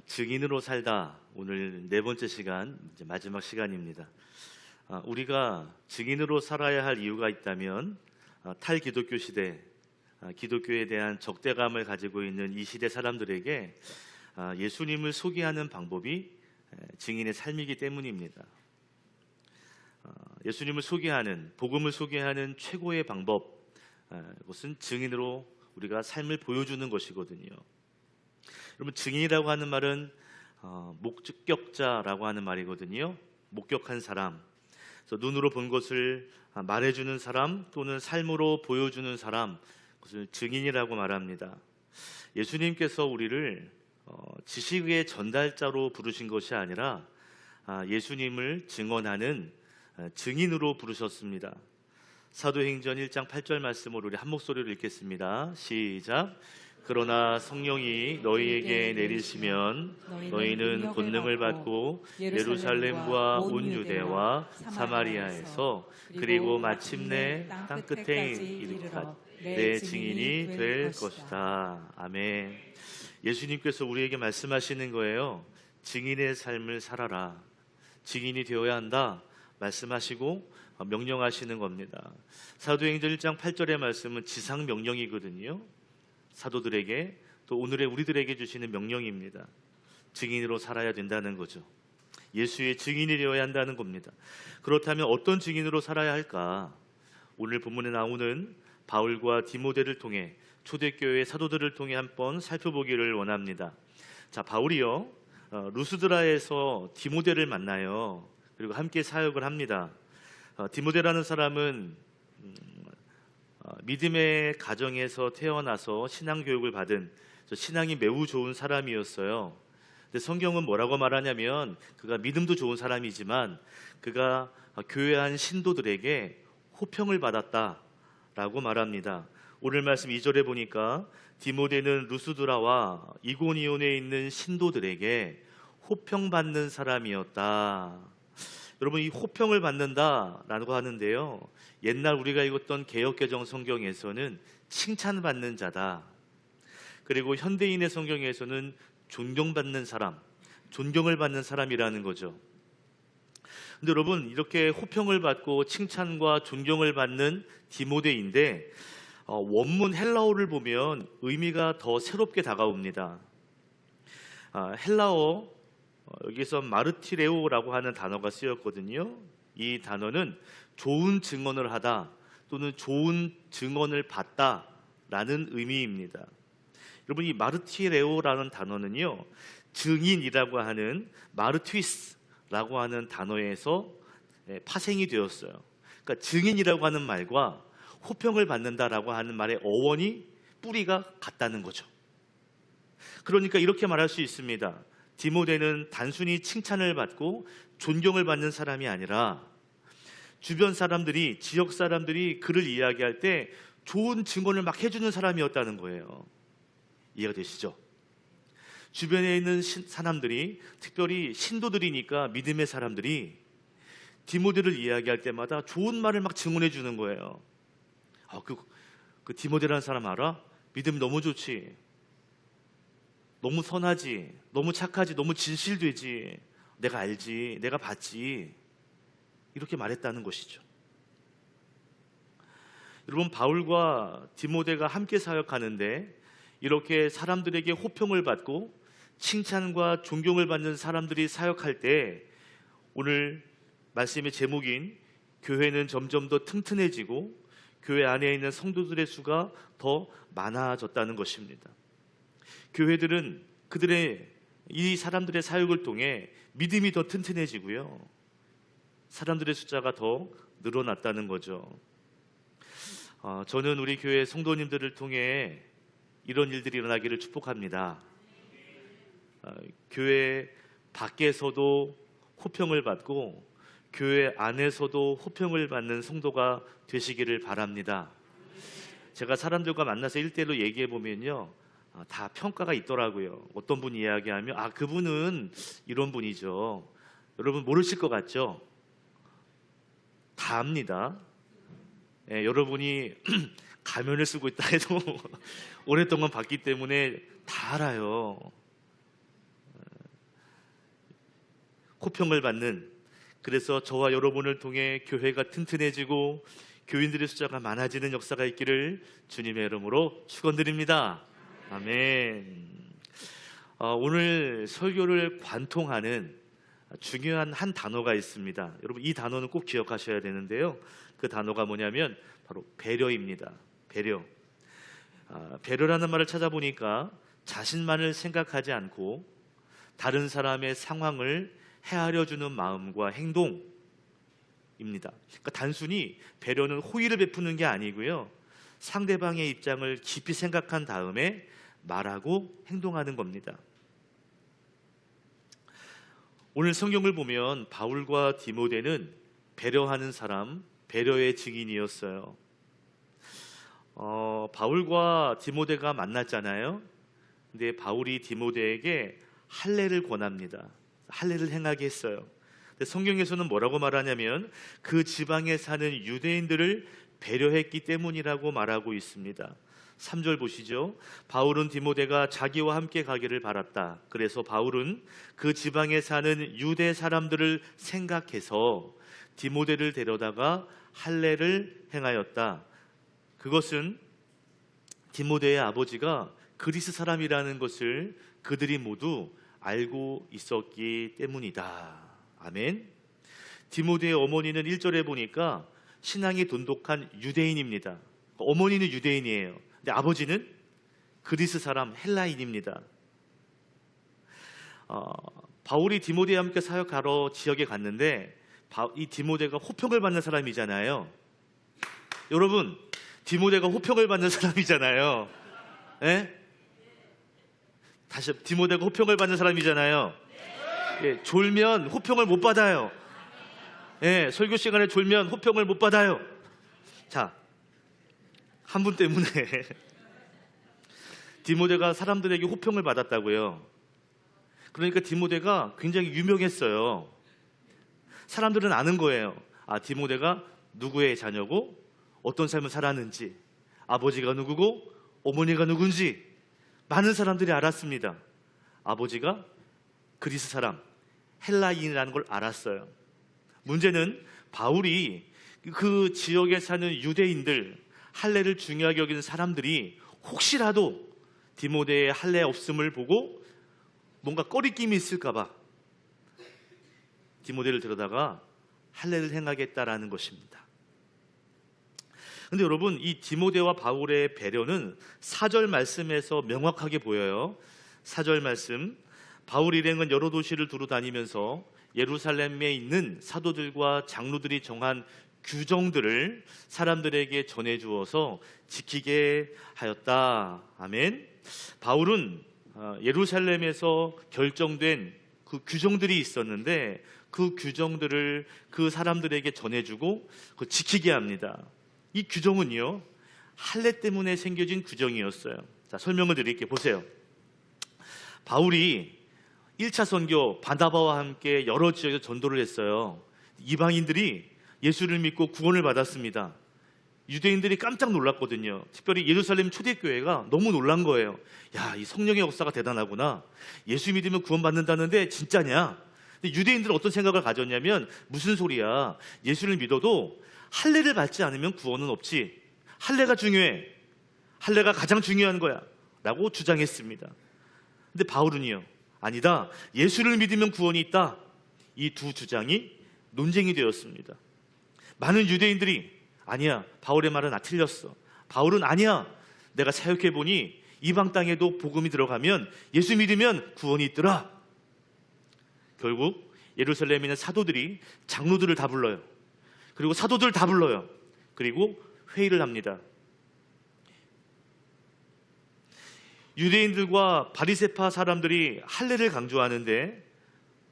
증인으로 살다. 오늘 네 번째 시간, 이제 마지막 시간입니다. 우리가 증인으로 살아야 할 이유가 있다면 탈기독교 시대, 기독교에 대한 적대감을 가지고 있는 이 시대 사람들에게 예수님을 소개하는 방법이 증인의 삶이기 때문입니다. 예수님을 소개하는, 복음을 소개하는 최고의 방법, 그것은 증인으로 우리가 삶을 보여주는 것이거든요. 여러분, 증인이라고 하는 말은 목격자라고 하는 말이거든요. 목격한 사람, 그래서 눈으로 본 것을 말해주는 사람 또는 삶으로 보여주는 사람, 그것을 증인이라고 말합니다. 예수님께서 우리를 지식의 전달자로 부르신 것이 아니라 예수님을 증언하는 증인으로 부르셨습니다. 사도행전 1장 8절 말씀을 우리 한 목소리로 읽겠습니다. 시작. 그러나 성령이 너희에게 내리시면 너희는 권능을 받고 예루살렘과 온 유대와 사마리아에서 그리고 마침내 땅끝에 이르러 내 증인이 될 것이다. 아멘. 예수님께서 우리에게 말씀하시는 거예요. 증인의 삶을 살아라. 증인이 되어야 한다 말씀하시고 명령하시는 겁니다. 사도행전 1장 8절의 말씀은 지상 명령이거든요. 사도들에게 또 오늘의 우리들에게 주시는 명령입니다. 증인으로 살아야 된다는 거죠. 예수의 증인이 되어야 한다는 겁니다. 그렇다면 어떤 증인으로 살아야 할까? 오늘 본문에 나오는 바울과 디모데를 통해 초대교회의 사도들을 통해 한번 살펴보기를 원합니다. 자, 바울이요 루스드라에서 디모데를 만나요. 그리고 함께 사역을 합니다. 디모데라는 사람은 믿음의 가정에서 태어나서 신앙 교육을 받은 신앙이 매우 좋은 사람이었어요. 근데 성경은 뭐라고 말하냐면 그가 믿음도 좋은 사람이지만 그가 교회 안 신도들에게 호평을 받았다라고 말합니다. 오늘 말씀 2절에 보니까 디모데는 루스드라와 이고니온에 있는 신도들에게 호평받는 사람이었다. 여러분, 이 호평을 받는다라고 하는데요, 옛날 우리가 읽었던 개역개정 성경에서는 칭찬받는 자다. 그리고 현대인의 성경에서는 존경받는 사람, 존경을 받는 사람이라는 거죠. 근데 여러분, 이렇게 호평을 받고 칭찬과 존경을 받는 디모데인데 원문 헬라어를 보면 의미가 더 새롭게 다가옵니다. 헬라어 여기서 마르티레오라고 하는 단어가 쓰였거든요. 이 단어는 좋은 증언을 하다 또는 좋은 증언을 받다라는 의미입니다. 여러분, 이 마르티레오라는 단어는요, 증인이라고 하는 마르티스라고 하는 단어에서 파생이 되었어요. 그러니까 증인이라고 하는 말과 호평을 받는다라고 하는 말의 어원이 뿌리가 같다는 거죠. 그러니까 이렇게 말할 수 있습니다. 디모데는 단순히 칭찬을 받고 존경을 받는 사람이 아니라 주변 사람들이, 지역 사람들이 그를 이야기할 때 좋은 증언을 막 해주는 사람이었다는 거예요. 이해가 되시죠? 주변에 있는 사람들이, 특별히 신도들이니까 믿음의 사람들이 디모데를 이야기할 때마다 좋은 말을 막 증언해 주는 거예요. 그 디모데라는 사람 알아? 믿음이 너무 좋지, 너무 선하지, 너무 착하지, 너무 진실되지, 내가 알지, 내가 봤지, 이렇게 말했다는 것이죠. 여러분, 바울과 디모데가 함께 사역하는데 이렇게 사람들에게 호평을 받고 칭찬과 존경을 받는 사람들이 사역할 때 오늘 말씀의 제목인 교회는 점점 더 튼튼해지고 교회 안에 있는 성도들의 수가 더 많아졌다는 것입니다. 교회들은 이 사람들의 사역을 통해 믿음이 더 튼튼해지고요, 사람들의 숫자가 더 늘어났다는 거죠. 저는 우리 교회 성도님들을 통해 이런 일들이 일어나기를 축복합니다. 교회 밖에서도 호평을 받고 교회 안에서도 호평을 받는 성도가 되시기를 바랍니다. 제가 사람들과 만나서 1대1로 얘기해 보면요, 다 평가가 있더라고요. 어떤 분이 이야기하면 그분은 이런 분이죠. 여러분 모르실 것 같죠? 다 압니다. 여러분이 가면을 쓰고 있다 해도 오랫동안 봤기 때문에 다 알아요. 호평을 받는, 그래서 저와 여러분을 통해 교회가 튼튼해지고 교인들의 숫자가 많아지는 역사가 있기를 주님의 이름으로 축원드립니다. 아멘. 오늘 설교를 관통하는 중요한 한 단어가 있습니다. 여러분, 이 단어는 꼭 기억하셔야 되는데요. 그 단어가 뭐냐면 바로 배려입니다. 배려. 배려라는 말을 찾아보니까 자신만을 생각하지 않고 다른 사람의 상황을 헤아려 주는 마음과 행동입니다. 그러니까 단순히 배려는 호의를 베푸는 게 아니고요, 상대방의 입장을 깊이 생각한 다음에 말하고 행동하는 겁니다. 오늘 성경을 보면 바울과 디모데는 배려하는 사람, 배려의 증인이었어요. 바울과 디모데가 만났잖아요. 근데 바울이 디모데에게 할례를 권합니다. 할례를 행하게 했어요. 근데 성경에서는 뭐라고 말하냐면 그 지방에 사는 유대인들을 배려했기 때문이라고 말하고 있습니다. 3절 보시죠. 바울은 디모데가 자기와 함께 가기를 바랐다. 그래서 바울은 그 지방에 사는 유대 사람들을 생각해서 디모데를 데려다가 할례를 행하였다. 그것은 디모데의 아버지가 그리스 사람이라는 것을 그들이 모두 알고 있었기 때문이다. 아멘. 디모데의 어머니는 1절에 보니까 신앙이 돈독한 유대인입니다. 어머니는 유대인이에요. 근데 아버지는 그리스 사람, 헬라인입니다. 바울이 디모데와 함께 사역하러 지역에 갔는데 이 디모데가 호평을 받는 사람이잖아요. 여러분, 디모데가 호평을 받는 사람이잖아요. 예? 다시, 디모데가 호평을 받는 사람이잖아요. 예, 졸면 호평을 못 받아요. 예, 설교 시간에 졸면 호평을 못 받아요. 자, 한 분 때문에 디모데가 사람들에게 호평을 받았다고요. 그러니까 디모데가 굉장히 유명했어요. 사람들은 아는 거예요. 디모데가 누구의 자녀고 어떤 삶을 살았는지, 아버지가 누구고 어머니가 누군지 많은 사람들이 알았습니다. 아버지가 그리스 사람, 헬라인이라는 걸 알았어요. 문제는 바울이 그 지역에 사는 유대인들, 할례를 중요하게 여기는 사람들이 혹시라도 디모데의 할례 없음을 보고 뭔가 꺼리낌이 있을까 봐 디모데를 데려다가 할례를 행하겠다라는 것입니다. 근데 여러분, 이 디모데와 바울의 배려는 4절 말씀에서 명확하게 보여요. 4절 말씀, 바울 일행은 여러 도시를 두루 다니면서 예루살렘에 있는 사도들과 장로들이 정한 규정들을 사람들에게 전해주어서 지키게 하였다. 아멘. 바울은 예루살렘에서 결정된 그 규정들이 있었는데 그 규정들을 그 사람들에게 전해주고 지키게 합니다. 이 규정은요, 할례 때문에 생겨진 규정이었어요. 자, 설명을 드릴게요. 보세요. 바울이 1차 선교 바나바와 함께 여러 지역에 전도를 했어요. 이방인들이 예수를 믿고 구원을 받았습니다. 유대인들이 깜짝 놀랐거든요. 특별히 예루살렘 초대교회가 너무 놀란 거예요. 야, 이 성령의 역사가 대단하구나. 예수 믿으면 구원받는다는데 진짜냐? 근데 유대인들은 어떤 생각을 가졌냐면, 무슨 소리야, 예수를 믿어도 할례를 받지 않으면 구원은 없지. 할례가 중요해. 할례가 가장 중요한 거야 라고 주장했습니다. 근데 바울은요, 아니다, 예수를 믿으면 구원이 있다. 이 두 주장이 논쟁이 되었습니다. 많은 유대인들이 아니야, 바울의 말은 틀렸어. 바울은 아니야, 내가 사역해보니 이방 땅에도 복음이 들어가면 예수 믿으면 구원이 있더라. 결국 예루살렘에 있는 사도들이 장로들을 다 불러요. 그리고 사도들 다 불러요. 그리고 회의를 합니다. 유대인들과 바리새파 사람들이 할례를 강조하는데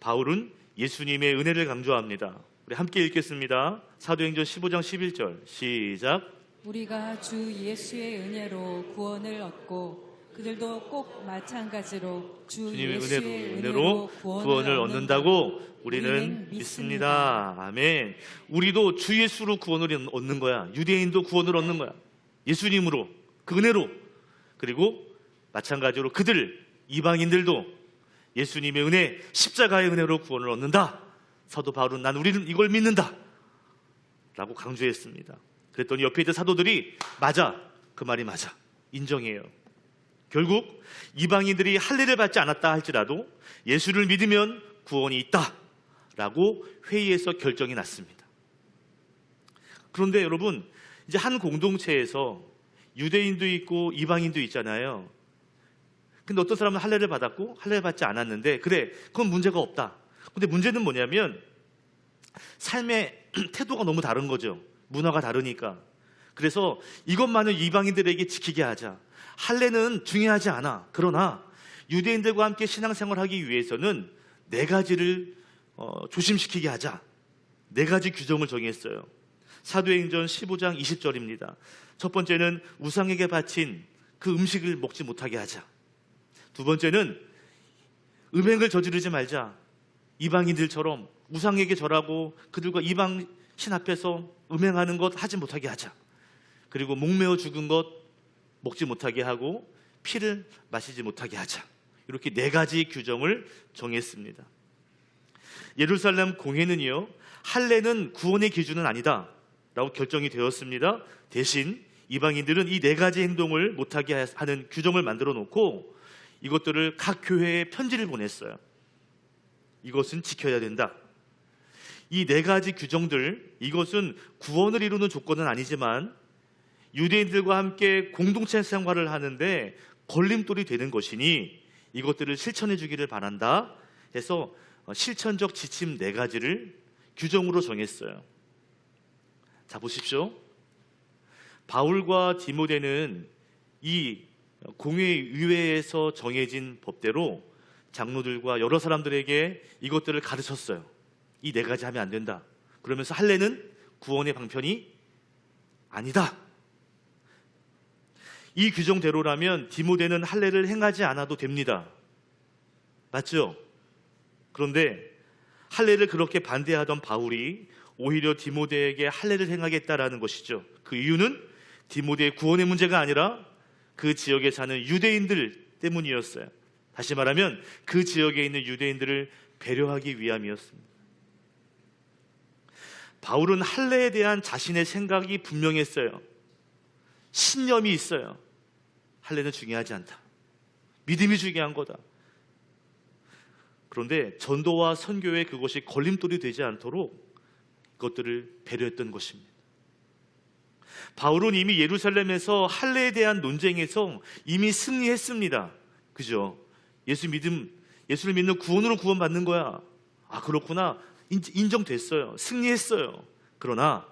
바울은 예수님의 은혜를 강조합니다. 우리 함께 읽겠습니다. 사도행전 15장 11절 시작. 우리가 주 예수의 은혜로 구원을 얻고 그들도 꼭 마찬가지로 주 예수의 은혜로 구원을 얻는다고 우리는 믿습니다. 아멘. 우리도 주 예수로 구원을 얻는 거야. 유대인도 구원을 얻는 거야. 예수님으로, 그 은혜로. 그리고 마찬가지로 그들, 이방인들도 예수님의 은혜, 십자가의 은혜로 구원을 얻는다. 사도 바울은 우리는 이걸 믿는다 라고 강조했습니다. 그랬더니 옆에 있던 사도들이 맞아, 그 말이 맞아, 인정해요. 결국 이방인들이 할례를 받지 않았다 할지라도 예수를 믿으면 구원이 있다 라고 회의에서 결정이 났습니다. 그런데 여러분, 이제 한 공동체에서 유대인도 있고 이방인도 있잖아요. 근데 어떤 사람은 할례를 받았고 할례를 받지 않았는데, 그래, 그건 문제가 없다. 근데 문제는 뭐냐면 삶의 태도가 너무 다른 거죠. 문화가 다르니까. 그래서 이것만은 이방인들에게 지키게 하자. 할례는 중요하지 않아. 그러나 유대인들과 함께 신앙생활하기 위해서는 네 가지를 조심시키게 하자. 네 가지 규정을 정했어요. 사도행전 15장 20절입니다. 첫 번째는 우상에게 바친 그 음식을 먹지 못하게 하자. 두 번째는 음행을 저지르지 말자. 이방인들처럼 우상에게 절하고 그들과 이방 신 앞에서 음행하는 것 하지 못하게 하자. 그리고 목매어 죽은 것 먹지 못하게 하고 피를 마시지 못하게 하자. 이렇게 네 가지 규정을 정했습니다. 예루살렘 공회는요, 할례는 구원의 기준은 아니다 라고 결정이 되었습니다. 대신 이방인들은 이 네 가지 행동을 못하게 하는 규정을 만들어 놓고 이것들을 각 교회에 편지를 보냈어요. 이것은 지켜야 된다. 이 네 가지 규정들, 이것은 구원을 이루는 조건은 아니지만 유대인들과 함께 공동체 생활을 하는데 걸림돌이 되는 것이니 이것들을 실천해 주기를 바란다 해서 실천적 지침 네 가지를 규정으로 정했어요. 자, 보십시오. 바울과 디모데는 이 공회의회에서 정해진 법대로 장로들과 여러 사람들에게 이것들을 가르쳤어요. 이 네 가지 하면 안 된다. 그러면서 할례는 구원의 방편이 아니다. 이 규정대로라면 디모데는 할례를 행하지 않아도 됩니다. 맞죠? 그런데 할례를 그렇게 반대하던 바울이 오히려 디모데에게 할례를 행하겠다라는 것이죠. 그 이유는 디모데의 구원의 문제가 아니라 그 지역에 사는 유대인들 때문이었어요. 다시 말하면 그 지역에 있는 유대인들을 배려하기 위함이었습니다. 바울은 할례에 대한 자신의 생각이 분명했어요. 신념이 있어요. 할례는 중요하지 않다. 믿음이 중요한 거다. 그런데 전도와 선교에 그것이 걸림돌이 되지 않도록 그것들을 배려했던 것입니다. 바울은 이미 예루살렘에서 할례에 대한 논쟁에서 이미 승리했습니다. 그죠? 예수를 믿는 구원으로 구원받는 거야. 아, 그렇구나. 인정됐어요. 승리했어요. 그러나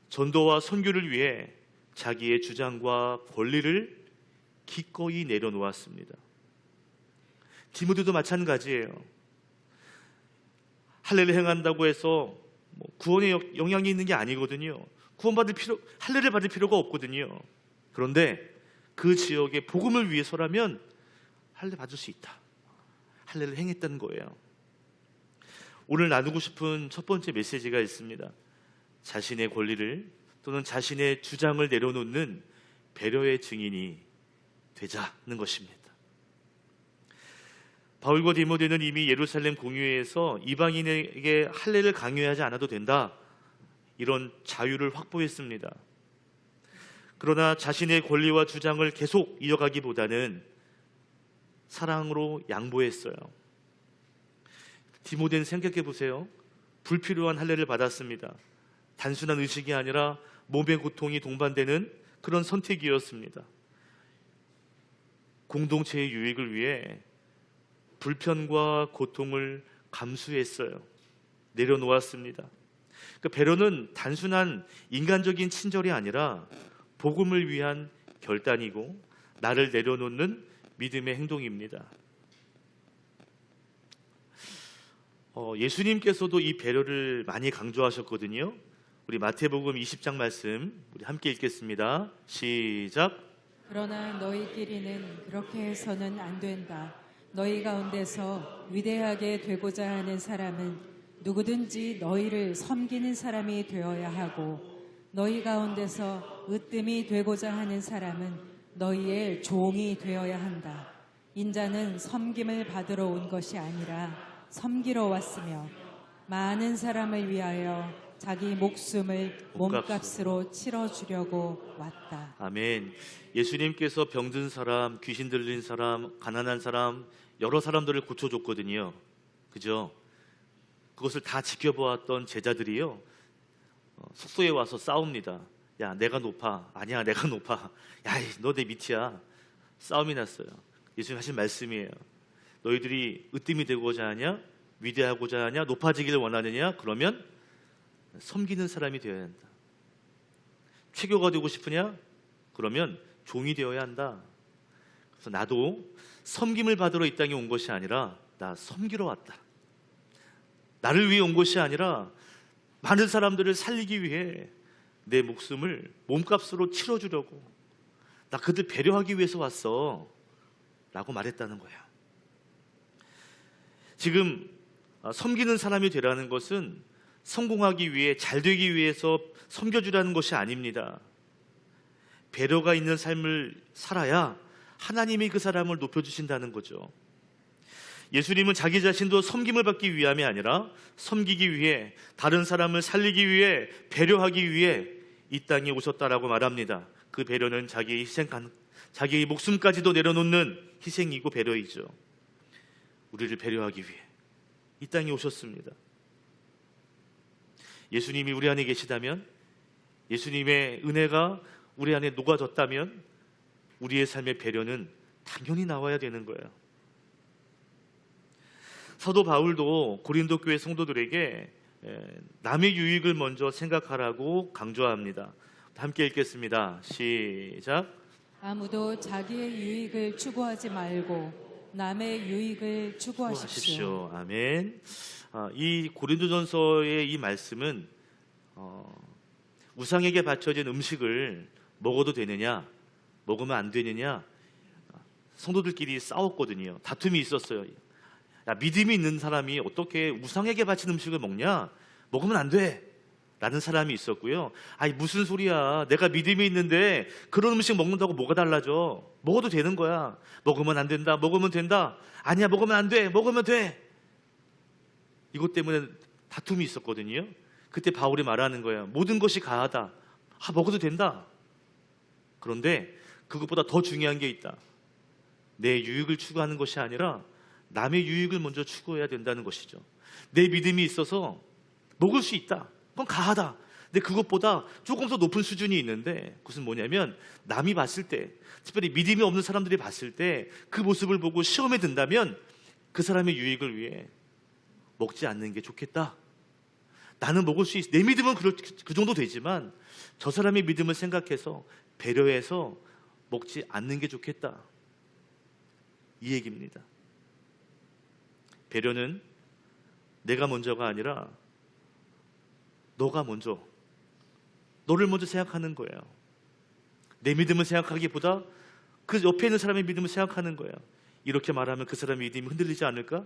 전도와 선교를 위해 자기의 주장과 권리를 기꺼이 내려놓았습니다. 디모데도 마찬가지예요. 할례를 행한다고 해서 구원에 영향이 있는 게 아니거든요. 할례를 받을 필요가 없거든요. 그런데 그 지역의 복음을 위해서라면 할례 받을 수 있다. 할례를 행했다는 거예요. 오늘 나누고 싶은 첫 번째 메시지가 있습니다. 자신의 권리를 또는 자신의 주장을 내려놓는 배려의 증인이 되자는 것입니다. 바울과 디모데는 이미 예루살렘 공회에서 이방인에게 할례를 강요하지 않아도 된다, 이런 자유를 확보했습니다. 그러나 자신의 권리와 주장을 계속 이어가기보다는 사랑으로 양보했어요. 디모데는 생각해 보세요. 불필요한 할례를 받았습니다. 단순한 의식이 아니라 몸의 고통이 동반되는 그런 선택이었습니다. 공동체의 유익을 위해 불편과 고통을 감수했어요. 내려놓았습니다. 그 배려는 단순한 인간적인 친절이 아니라 복음을 위한 결단이고 나를 내려놓는 믿음의 행동입니다. 예수님께서도 이 배려를 많이 강조하셨거든요. 우리 마태복음 20장 말씀 우리 함께 읽겠습니다. 시작. 그러나 너희끼리는 그렇게 해서는 안 된다. 너희 가운데서 위대하게 되고자 하는 사람은 누구든지 너희를 섬기는 사람이 되어야 하고, 너희 가운데서 으뜸이 되고자 하는 사람은 너희의 종이 되어야 한다. 인자는 섬김을 받으러 온 것이 아니라 섬기러 왔으며 많은 사람을 위하여 자기 목숨을 몸값으로 치러주려고 왔다. 아멘. 예수님께서 병든 사람, 귀신 들린 사람, 가난한 사람, 여러 사람들을 고쳐줬거든요. 그죠? 그것을 다 지켜보았던 제자들이요, 숙소에 와서 싸웁니다. 야, 내가 높아. 아니야, 내가 높아. 야, 너 내 밑이야. 싸움이 났어요. 예수님 하신 말씀이에요. 너희들이 으뜸이 되고자 하냐? 위대하고자 하냐? 높아지기를 원하느냐? 그러면 섬기는 사람이 되어야 한다. 최고가 되고 싶으냐? 그러면 종이 되어야 한다. 그래서 나도 섬김을 받으러 이 땅에 온 것이 아니라 나 섬기러 왔다. 나를 위해 온 것이 아니라 많은 사람들을 살리기 위해 내 목숨을 몸값으로 치러주려고, 나 그들 배려하기 위해서 왔어 라고 말했다는 거예요. 지금 섬기는 사람이 되라는 것은 성공하기 위해, 잘 되기 위해서 섬겨주라는 것이 아닙니다. 배려가 있는 삶을 살아야 하나님이 그 사람을 높여주신다는 거죠. 예수님은 자기 자신도 섬김을 받기 위함이 아니라 섬기기 위해, 다른 사람을 살리기 위해, 배려하기 위해 이 땅에 오셨다라고 말합니다. 그 배려는 자기의 목숨까지도 내려놓는 희생이고 배려이죠. 우리를 배려하기 위해 이 땅에 오셨습니다. 예수님이 우리 안에 계시다면, 예수님의 은혜가 우리 안에 녹아졌다면 우리의 삶의 배려는 당연히 나와야 되는 거예요. 사도 바울도 고린도 교회 성도들에게 남의 유익을 먼저 생각하라고 강조합니다. 함께 읽겠습니다. 시작. 아무도 자기의 유익을 추구하지 말고 남의 유익을 추구하십시오. 아멘. 이 고린도전서의 이 말씀은 우상에게 바쳐진 음식을 먹어도 되느냐, 먹으면 안 되느냐, 성도들끼리 싸웠거든요. 다툼이 있었어요. 야, 믿음이 있는 사람이 어떻게 우상에게 바친 음식을 먹냐? 먹으면 안 돼 라는 사람이 있었고요. 아니, 무슨 소리야, 내가 믿음이 있는데 그런 음식 먹는다고 뭐가 달라져? 먹어도 되는 거야. 먹으면 안 된다, 먹으면 된다. 아니야, 먹으면 안 돼, 먹으면 돼. 이것 때문에 다툼이 있었거든요. 그때 바울이 말하는 거예요. 모든 것이 가하다. 먹어도 된다. 그런데 그것보다 더 중요한 게 있다. 내 유익을 추구하는 것이 아니라 남의 유익을 먼저 추구해야 된다는 것이죠. 내 믿음이 있어서 먹을 수 있다. 그건 가하다. 근데 그것보다 조금 더 높은 수준이 있는데, 그것은 뭐냐면 남이 봤을 때, 특별히 믿음이 없는 사람들이 봤을 때 그 모습을 보고 시험에 든다면 그 사람의 유익을 위해 먹지 않는 게 좋겠다. 나는 먹을 수 있어. 내 믿음은 그 정도 되지만 저 사람의 믿음을 생각해서 배려해서 먹지 않는 게 좋겠다. 이 얘기입니다. 배려는 내가 먼저가 아니라 너가 먼저, 너를 먼저 생각하는 거예요. 내 믿음을 생각하기보다 그 옆에 있는 사람의 믿음을 생각하는 거예요. 이렇게 말하면 그 사람의 믿음이 흔들리지 않을까?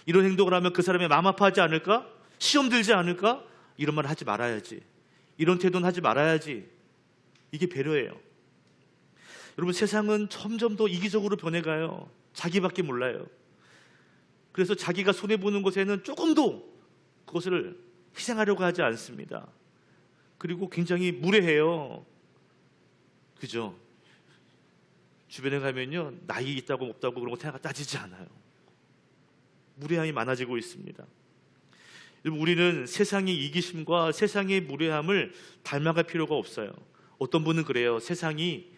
이런 행동을 하면 그 사람의 마음 아파하지 않을까? 시험 들지 않을까? 이런 말 하지 말아야지. 이런 태도는 하지 말아야지. 이게 배려예요. 여러분, 세상은 점점 더 이기적으로 변해가요. 자기밖에 몰라요. 그래서 자기가 손해보는 것에는 조금도 그것을 희생하려고 하지 않습니다. 그리고 굉장히 무례해요. 그죠? 주변에 가면요, 나이 있다고 없다고 그런 거 따지지 않아요. 무례함이 많아지고 있습니다. 여러분, 우리는 세상의 이기심과 세상의 무례함을 닮아갈 필요가 없어요. 어떤 분은 그래요. 세상이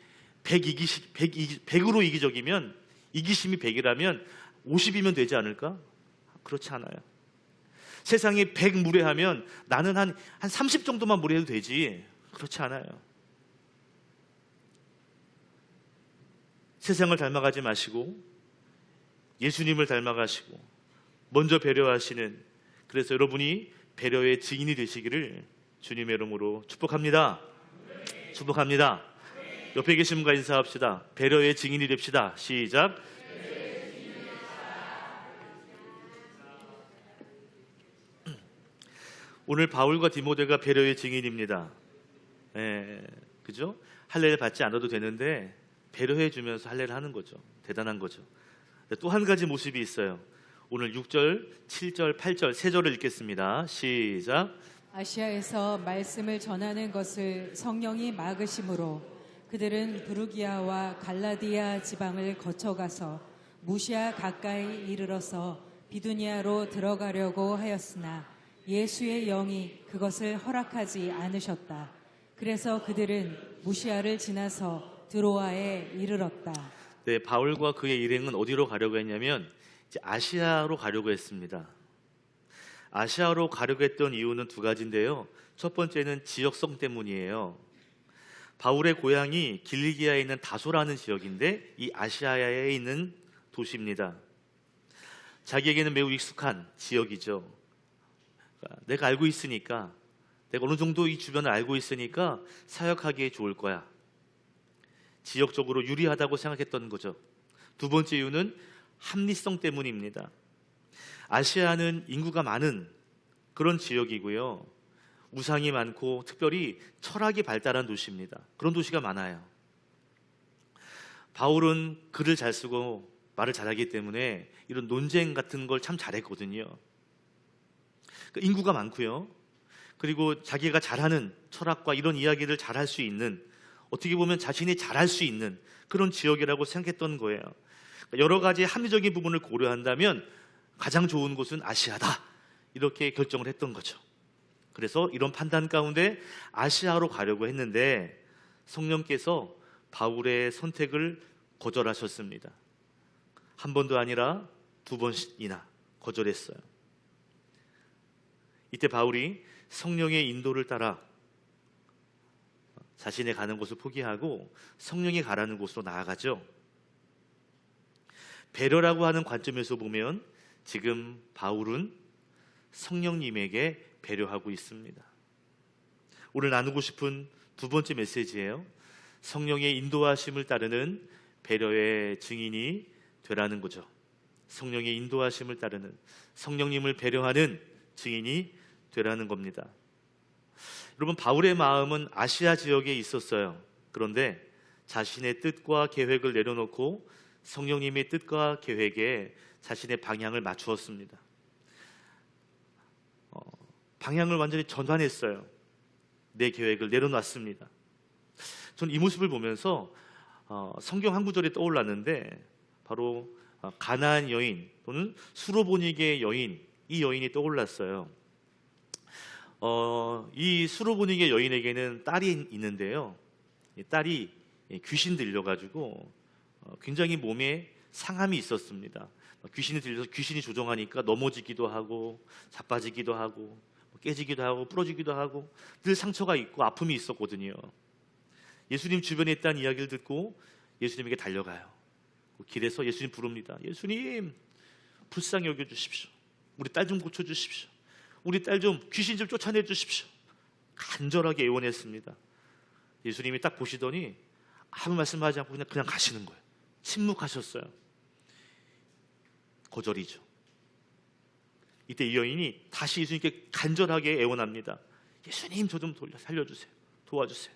100으로 이기적이면, 이기심이 100이라면 50이면 되지 않을까? 그렇지 않아요. 세상이 100 무례하면 나는 한 30 정도만 무례해도 되지. 그렇지 않아요. 세상을 닮아가지 마시고 예수님을 닮아가시고 먼저 배려하시는, 그래서 여러분이 배려의 증인이 되시기를 주님의 이름으로 축복합니다. 축복합니다. 옆에 계신 분과 인사합시다. 배려의 증인이 됩시다. 시작. 오늘 바울과 디모데가 배려의 증인입니다. 그죠? 할례를 받지 않아도 되는데 배려해 주면서 할례를 하는 거죠. 대단한 거죠. 또 한 가지 모습이 있어요. 오늘 6절, 7절, 8절 세 절을 읽겠습니다. 시작. 아시아에서 말씀을 전하는 것을 성령이 막으심으로 그들은 부르기아와 갈라디아 지방을 거쳐가서 무시아 가까이 이르러서 비두니아로 들어가려고 하였으나 예수의 영이 그것을 허락하지 않으셨다. 그래서 그들은 무시아를 지나서 드로아에 이르렀다. 네, 바울과 그의 일행은 어디로 가려고 했냐면 이제 아시아로 가려고 했습니다. 아시아로 가려고 했던 이유는 두 가지인데요. 첫 번째는 지역성 때문이에요. 바울의 고향이 길리기아에 있는 다소라는 지역인데 이 아시아에 있는 도시입니다. 자기에게는 매우 익숙한 지역이죠. 그러니까 내가 알고 있으니까, 내가 어느 정도 이 주변을 알고 있으니까 사역하기에 좋을 거야. 지역적으로 유리하다고 생각했던 거죠. 두 번째 이유는 합리성 때문입니다. 아시아는 인구가 많은 그런 지역이고요. 우상이 많고 특별히 철학이 발달한 도시입니다. 그런 도시가 많아요. 바울은 글을 잘 쓰고 말을 잘하기 때문에 이런 논쟁 같은 걸 참 잘했거든요. 인구가 많고요. 그리고 자기가 잘하는 철학과 이런 이야기를 잘할 수 있는, 어떻게 보면 자신이 잘할 수 있는 그런 지역이라고 생각했던 거예요. 여러 가지 합리적인 부분을 고려한다면 가장 좋은 곳은 아시아다, 이렇게 결정을 했던 거죠. 그래서 이런 판단 가운데 아시아로 가려고 했는데 성령께서 바울의 선택을 거절하셨습니다. 한 번도 아니라 두 번이나 거절했어요. 이때 바울이 성령의 인도를 따라 자신의 가는 곳을 포기하고 성령이 가라는 곳으로 나아가죠. 배려라고 하는 관점에서 보면 지금 바울은 성령님에게 배려하고 있습니다. 오늘 나누고 싶은 두 번째 메시지예요. 성령의 인도하심을 따르는 배려의 증인이 되라는 거죠. 성령의 인도하심을 따르는, 성령님을 배려하는 증인이 되라는 겁니다. 여러분, 바울의 마음은 아시아 지역에 있었어요. 그런데 자신의 뜻과 계획을 내려놓고 성령님의 뜻과 계획에 자신의 방향을 맞추었습니다. 방향을 완전히 전환했어요. 내 계획을 내려놨습니다. 저는 이 모습을 보면서 성경 한 구절이 떠올랐는데 바로 가나안 여인 또는 수로보니게 여인, 이 여인이 떠올랐어요. 이 수로보니게 여인에게는 딸이 있는데요. 이 딸이 귀신 들려가지고 굉장히 몸에 상함이 있었습니다. 귀신이 들려서 귀신이 조종하니까 넘어지기도 하고 자빠지기도 하고 깨지기도 하고 부러지기도 하고 늘 상처가 있고 아픔이 있었거든요. 예수님 주변에 있다는 이야기를 듣고 예수님에게 달려가요. 길에서 예수님 부릅니다. 예수님, 불쌍히 여겨주십시오. 우리 딸 좀 고쳐주십시오. 우리 딸 좀, 귀신 좀 쫓아내 주십시오. 간절하게 애원했습니다. 예수님이 딱 보시더니 아무 말씀하지 않고 그냥 가시는 거예요. 침묵하셨어요. 거절이죠. 이때 이 여인이 다시 예수님께 간절하게 애원합니다. 예수님, 저 좀 살려주세요. 도와주세요.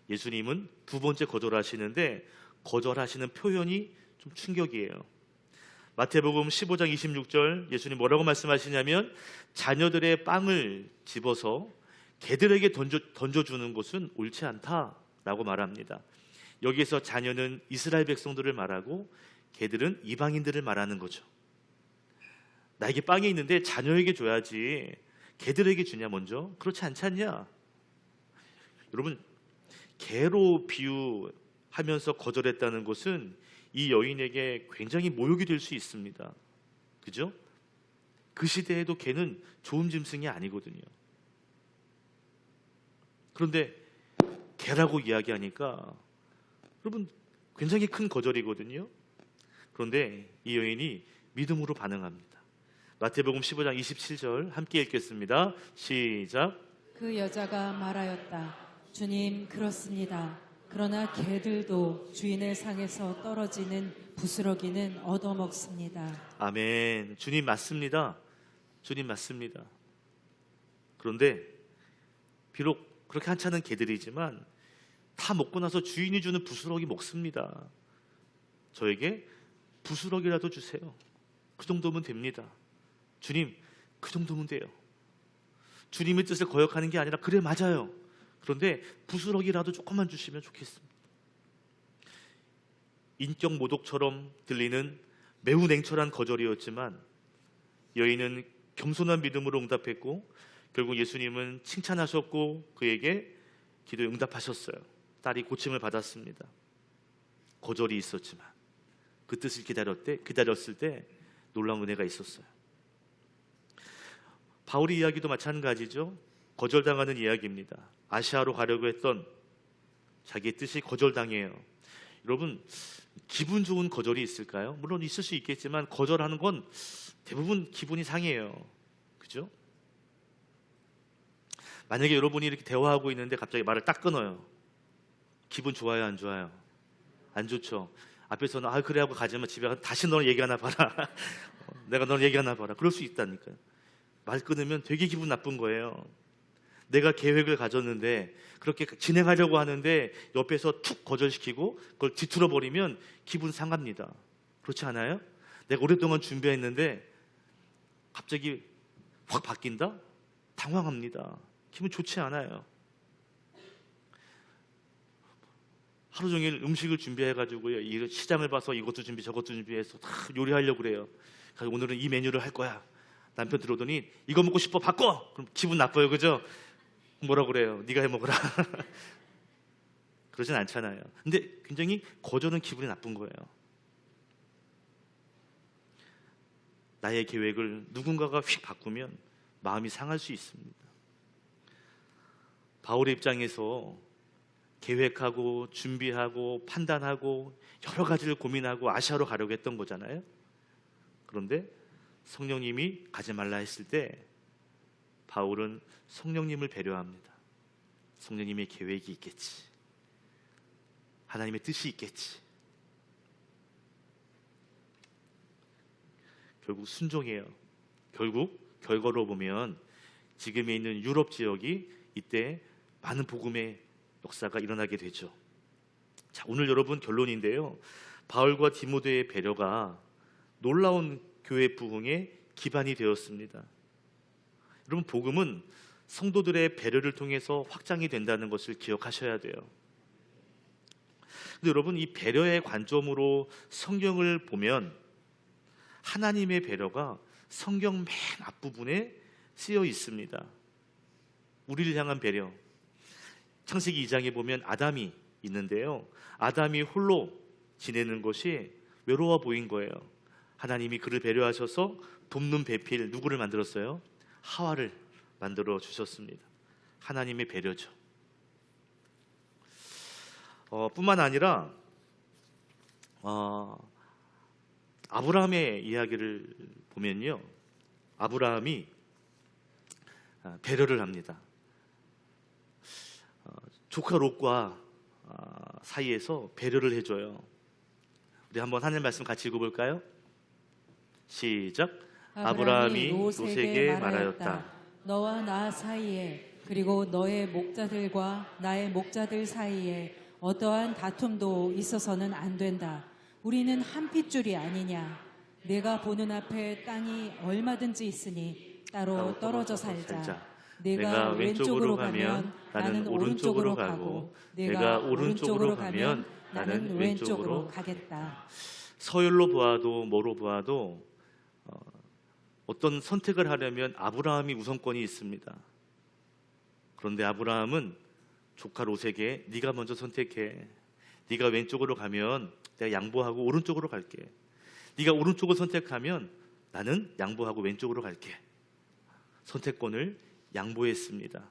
예수님은 두 번째 거절하시는데 거절하시는 표현이 좀 충격이에요. 마태복음 15장 26절 예수님 뭐라고 말씀하시냐면 자녀들의 빵을 집어서 개들에게 던져주는 것은 옳지 않다라고 말합니다. 여기에서 자녀는 이스라엘 백성들을 말하고 개들은 이방인들을 말하는 거죠. 나에게 빵이 있는데 자녀에게 줘야지 개들에게 주냐 먼저? 그렇지 않지 않냐? 여러분, 개로 비유하면서 거절했다는 것은 이 여인에게 굉장히 모욕이 될 수 있습니다. 그죠? 그 시대에도 개는 좋은 짐승이 아니거든요. 그런데 개라고 이야기하니까 여러분 굉장히 큰 거절이거든요. 그런데 이 여인이 믿음으로 반응합니다. 마태복음 15장 27절 함께 읽겠습니다. 시작. 그 여자가 말하였다. 주님, 그렇습니다. 그러나 개들도 주인의 상에서 떨어지는 부스러기는 얻어먹습니다. 아멘. 주님 맞습니다. 주님 맞습니다. 그런데 비록 그렇게 한찮은 개들이지만 다 먹고 나서 주인이 주는 부스러기 먹습니다. 저에게 부스러기라도 주세요. 그 정도면 됩니다. 주님, 그 정도면 돼요. 주님의 뜻을 거역하는 게 아니라 그래 맞아요. 그런데 부스러기라도 조금만 주시면 좋겠습니다. 인격 모독처럼 들리는 매우 냉철한 거절이었지만 여인은 겸손한 믿음으로 응답했고 결국 예수님은 칭찬하셨고 그에게 기도에 응답하셨어요. 딸이 고침을 받았습니다. 거절이 있었지만 그 뜻을 기다렸을 때 놀라운 은혜가 있었어요. 바울의 이야기도 마찬가지죠. 거절당하는 이야기입니다. 아시아로 가려고 했던 자기의 뜻이 거절당해요. 여러분, 기분 좋은 거절이 있을까요? 물론 있을 수 있겠지만 거절하는 건 대부분 기분이 상해요. 그죠? 만약에 여러분이 이렇게 대화하고 있는데 갑자기 말을 딱 끊어요. 기분 좋아요, 안 좋아요? 안 좋죠. 앞에서는 아 그래 하고 가지만 집에 가서 다시 너를 얘기하나 봐라. 내가 너를 얘기하나 봐라. 그럴 수 있다니까요. 말 끊으면 되게 기분 나쁜 거예요. 내가 계획을 가졌는데 그렇게 진행하려고 하는데 옆에서 툭 거절시키고 그걸 뒤틀어 버리면 기분 상합니다. 그렇지 않아요? 내가 오랫동안 준비했는데 갑자기 확 바뀐다? 당황합니다. 기분 좋지 않아요. 하루 종일 음식을 준비해가지고요. 이 시장을 봐서 이것도 준비 저것도 준비해서 다 요리하려고 그래요. 그래서 오늘은 이 메뉴를 할 거야. 남편 들어오더니 이거 먹고 싶어 바꿔. 그럼 기분 나빠요, 그죠? 뭐라 그래요? 네가 해 먹으라. 그러진 않잖아요. 근데 굉장히 거절은 기분이 나쁜 거예요. 나의 계획을 누군가가 휙 바꾸면 마음이 상할 수 있습니다. 바울의 입장에서 계획하고 준비하고 판단하고 여러 가지를 고민하고 아시아로 가려고 했던 거잖아요. 그런데 성령님이 가지 말라 했을 때 바울은 성령님을 배려합니다. 성령님의 계획이 있겠지. 하나님의 뜻이 있겠지. 결국 순종해요. 결국 결과로 보면 지금에 있는 유럽 지역이 이때 많은 복음의 역사가 일어나게 되죠. 자, 오늘 여러분 결론인데요. 바울과 디모데의 배려가 놀라운 교회 부흥의 기반이 되었습니다. 여러분, 복음은 성도들의 배려를 통해서 확장이 된다는 것을 기억하셔야 돼요. 근데 여러분, 이 배려의 관점으로 성경을 보면 하나님의 배려가 성경 맨 앞부분에 쓰여 있습니다. 우리를 향한 배려. 창세기 2장에 보면 아담이 있는데요. 아담이 홀로 지내는 것이 외로워 보인 거예요. 하나님이 그를 배려하셔서 돕는 배필 누구를 만들었어요? 하와를 만들어 주셨습니다. 하나님의 배려죠. 뿐만 아니라 아브라함의 이야기를 보면요. 아브라함이 배려를 합니다. 조카 롯과 사이에서 배려를 해줘요. 우리 한번 하나님 말씀 같이 읽어볼까요? 시작. 아브라함이 롯에게 말하였다. 너와 나 사이에 그리고 너의 목자들과 나의 목자들 사이에 어떠한 다툼도 있어서는 안 된다. 우리는 한 핏줄이 아니냐. 내가 보는 앞에 땅이 얼마든지 있으니 따로 떨어져 살자. 내가 왼쪽으로 가면 나는 오른쪽으로 가고 내가 오른쪽으로 가면 나는 왼쪽으로 가겠다. 서열로 보아도 뭐로 보아도 어떤 선택을 하려면 아브라함이 우선권이 있습니다. 그런데 아브라함은 조카 롯에게 네가 먼저 선택해. 네가 왼쪽으로 가면 내가 양보하고 오른쪽으로 갈게. 네가 오른쪽을 선택하면 나는 양보하고 왼쪽으로 갈게. 선택권을 양보했습니다.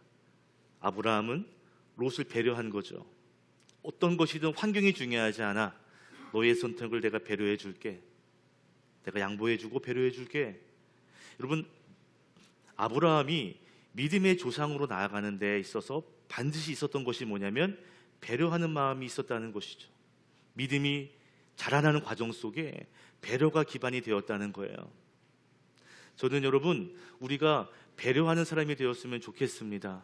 아브라함은 롯을 배려한 거죠. 어떤 것이든 환경이 중요하지 않아. 너의 선택을 내가 배려해 줄게. 내가 양보해 주고 배려해 줄게. 여러분, 아브라함이 믿음의 조상으로 나아가는 데 있어서 반드시 있었던 것이 뭐냐면 배려하는 마음이 있었다는 것이죠. 믿음이 자라나는 과정 속에 배려가 기반이 되었다는 거예요. 저는 여러분, 우리가 배려하는 사람이 되었으면 좋겠습니다.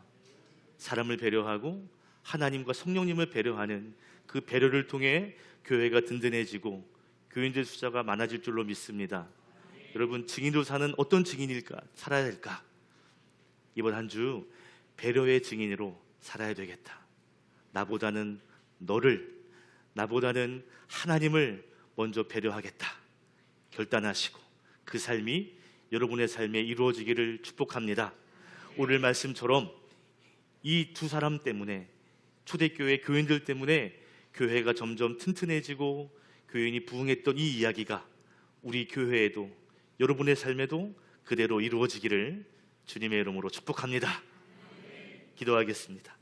사람을 배려하고 하나님과 성령님을 배려하는 그 배려를 통해 교회가 든든해지고 교인들 숫자가 많아질 줄로 믿습니다. 여러분, 증인으로 사는 어떤 증인일까? 살아야 될까? 이번 한 주 배려의 증인으로 살아야 되겠다. 나보다는 너를, 나보다는 하나님을 먼저 배려하겠다. 결단하시고 그 삶이 여러분의 삶에 이루어지기를 축복합니다. 오늘 말씀처럼 이 두 사람 때문에, 초대교회 교인들 때문에 교회가 점점 튼튼해지고 교인이 부흥했던 이 이야기가 우리 교회에도, 여러분의 삶에도 그대로 이루어지기를 주님의 이름으로 축복합니다. 기도하겠습니다.